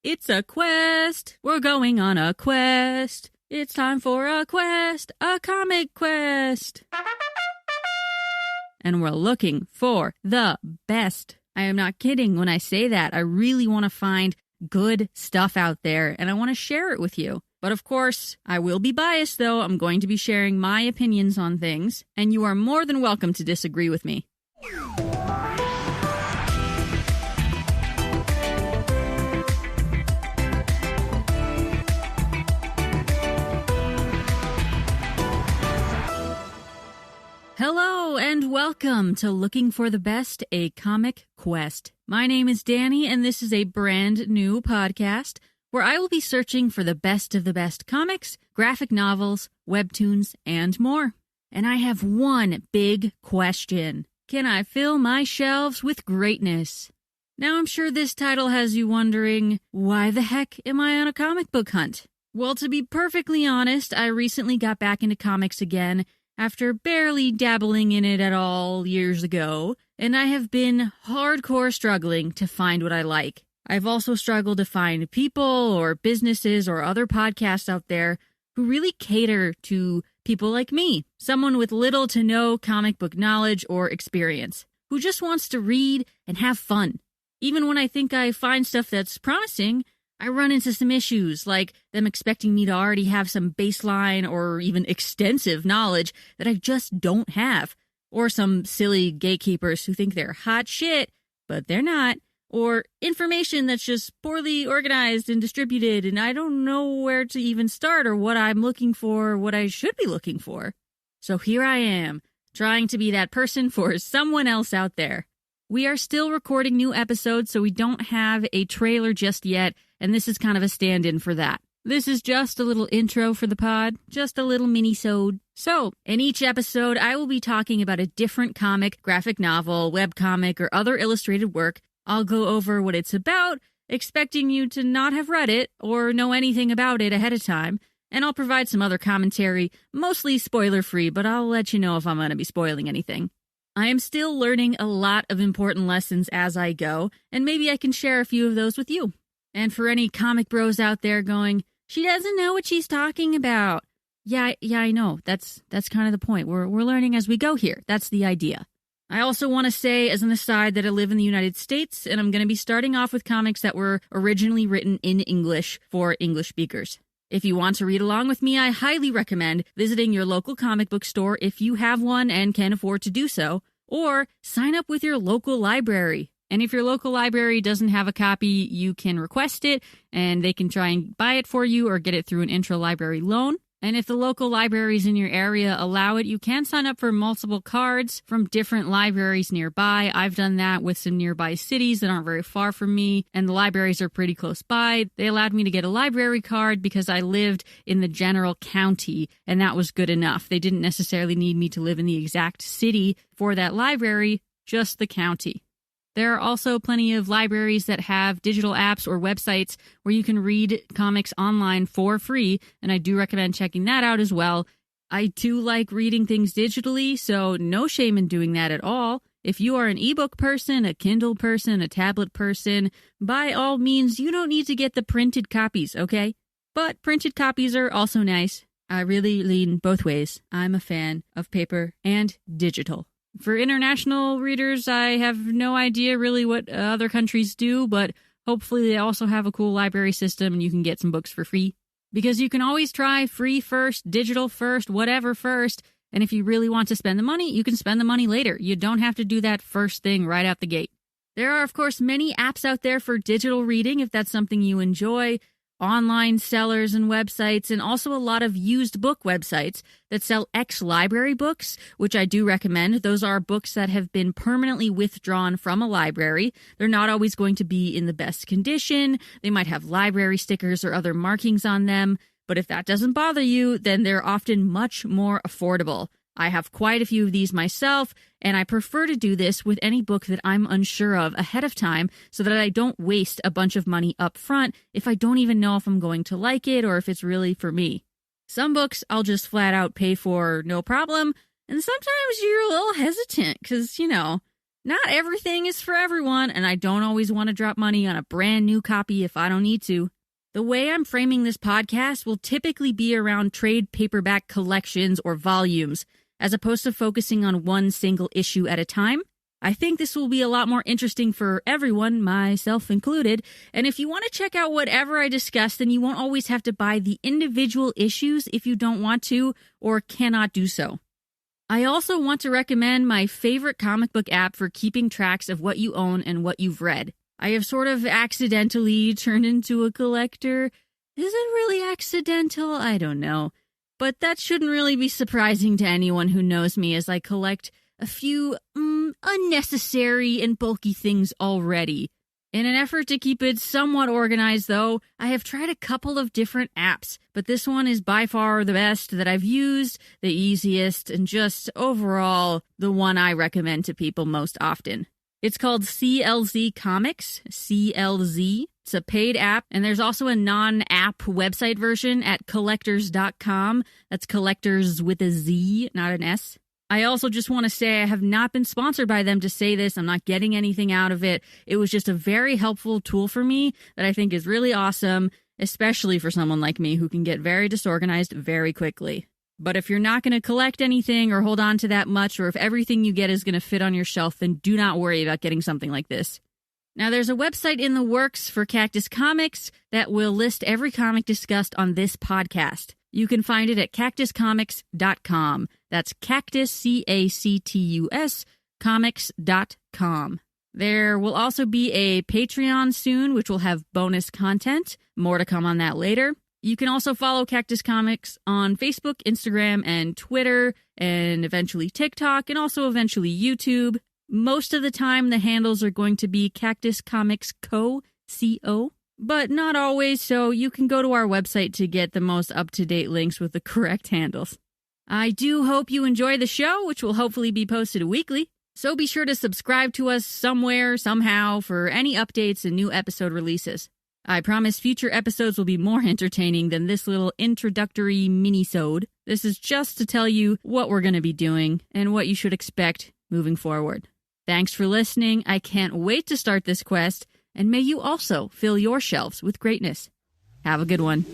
It's a quest. We're going on a quest. It's time for a quest, a comic quest. And we're looking for the best. I am not kidding when I say that. I really want to find good stuff out there, and I want to share it with you. But of course, I will be biased, though. I'm going to be sharing my opinions on things, and you are more than welcome to disagree with me. Hello and welcome to Looking for the Best, a comic quest. My name is Danny, and this is a brand new podcast where I will be searching for the best of the best comics, graphic novels, webtoons, and more. And I have one big question. Can I fill my shelves with greatness? Now I'm sure this title has you wondering, why the heck am I on a comic book hunt? Well, to be perfectly honest, I recently got back into comics again after barely dabbling in it at all years ago, and I have been hardcore struggling to find what I like. I've also struggled to find people or businesses or other podcasts out there who really cater to people like me, someone with little to no comic book knowledge or experience, who just wants to read and have fun. Even when I think I find stuff that's promising, I run into some issues, like them expecting me to already have some baseline or even extensive knowledge that I just don't have, or some silly gatekeepers who think they're hot shit, but they're not, or information that's just poorly organized and distributed, and I don't know where to even start or what I'm looking for or what I should be looking for. So here I am, trying to be that person for someone else out there. We are still recording new episodes, so we don't have a trailer just yet, and this is kind of a stand-in for that. This is just a little intro for the pod, just a little minisode. So, in each episode, I will be talking about a different comic, graphic novel, webcomic, or other illustrated work. I'll go over what it's about, expecting you to not have read it or know anything about it ahead of time, and I'll provide some other commentary, mostly spoiler-free, but I'll let you know if I'm going to be spoiling anything. I am still learning a lot of important lessons as I go, and maybe I can share a few of those with you. And for any comic bros out there going, she doesn't know what she's talking about. Yeah, I know. That's kind of the point. We're learning as we go here. That's the idea. I also want to say as an aside that I live in the United States, and I'm going to be starting off with comics that were originally written in English for English speakers. If you want to read along with me, I highly recommend visiting your local comic book store if you have one and can afford to do so, or sign up with your local library. And if your local library doesn't have a copy, you can request it, and they can try and buy it for you or get it through an intra-library loan. And if the local libraries in your area allow it, you can sign up for multiple cards from different libraries nearby. I've done that with some nearby cities that aren't very far from me, and the libraries are pretty close by. They allowed me to get a library card because I lived in the general county, and that was good enough. They didn't necessarily need me to live in the exact city for that library, just the county. There are also plenty of libraries that have digital apps or websites where you can read comics online for free, and I do recommend checking that out as well. I do like reading things digitally, so no shame in doing that at all. If you are an ebook person, a Kindle person, a tablet person, by all means, you don't need to get the printed copies, okay? But printed copies are also nice. I really lean both ways. I'm a fan of paper and digital. For international readers, I have no idea really what other countries do, but hopefully they also have a cool library system and you can get some books for free. Because you can always try free first, digital first, whatever first, and if you really want to spend the money, you can spend the money later. You don't have to do that first thing right out the gate. There are, of course, many apps out there for digital reading if that's something you enjoy. Online sellers and websites, and also a lot of used book websites that sell ex-library books, which I do recommend. Those are books that have been permanently withdrawn from a library. They're not always going to be in the best condition. They might have library stickers or other markings on them, but if that doesn't bother you, then they're often much more affordable. I have quite a few of these myself, and I prefer to do this with any book that I'm unsure of ahead of time so that I don't waste a bunch of money up front if I don't even know if I'm going to like it or if it's really for me. Some books I'll just flat out pay for no problem, and sometimes you're a little hesitant because, Not everything is for everyone, and I don't always want to drop money on a brand new copy if I don't need to. The way I'm framing this podcast will typically be around trade paperback collections or volumes, as opposed to focusing on one single issue at a time. I think this will be a lot more interesting for everyone, myself included, and if you want to check out whatever I discuss, then you won't always have to buy the individual issues if you don't want to or cannot do so. I also want to recommend my favorite comic book app for keeping tracks of what you own and what you've read. I have sort of accidentally turned into a collector. Is it really accidental? I don't know. But that shouldn't really be surprising to anyone who knows me, as I collect a few unnecessary and bulky things already. In an effort to keep it somewhat organized, though, I have tried a couple of different apps, but this one is by far the best that I've used, the easiest, and just overall the one I recommend to people most often. It's called CLZ Comics, CLZ. It's a paid app, and there's also a non-app website version at collectors.com. That's collectors with a Z, not an S. I also just want to say I have not been sponsored by them to say this. I'm not getting anything out of it. It was just a very helpful tool for me that I think is really awesome, especially for someone like me who can get very disorganized very quickly. But if you're not going to collect anything or hold on to that much, or if everything you get is going to fit on your shelf, then do not worry about getting something like this. Now, there's a website in the works for Cactus Comics that will list every comic discussed on this podcast. You can find it at cactuscomics.com. That's cactus, C-A-C-T-U-S, comics.com. There will also be a Patreon soon, which will have bonus content. More to come on that later. You can also follow Cactus Comics on Facebook, Instagram, and Twitter, and eventually TikTok, and also eventually YouTube. Most of the time, the handles are going to be Cactus Comics Co., C-O, but not always, so you can go to our website to get the most up-to-date links with the correct handles. I do hope you enjoy the show, which will hopefully be posted weekly, so be sure to subscribe to us somewhere, somehow, for any updates and new episode releases. I promise future episodes will be more entertaining than this little introductory minisode. This is just to tell you what we're going to be doing and what you should expect moving forward. Thanks for listening. I can't wait to start this quest, and may you also fill your shelves with greatness. Have a good one.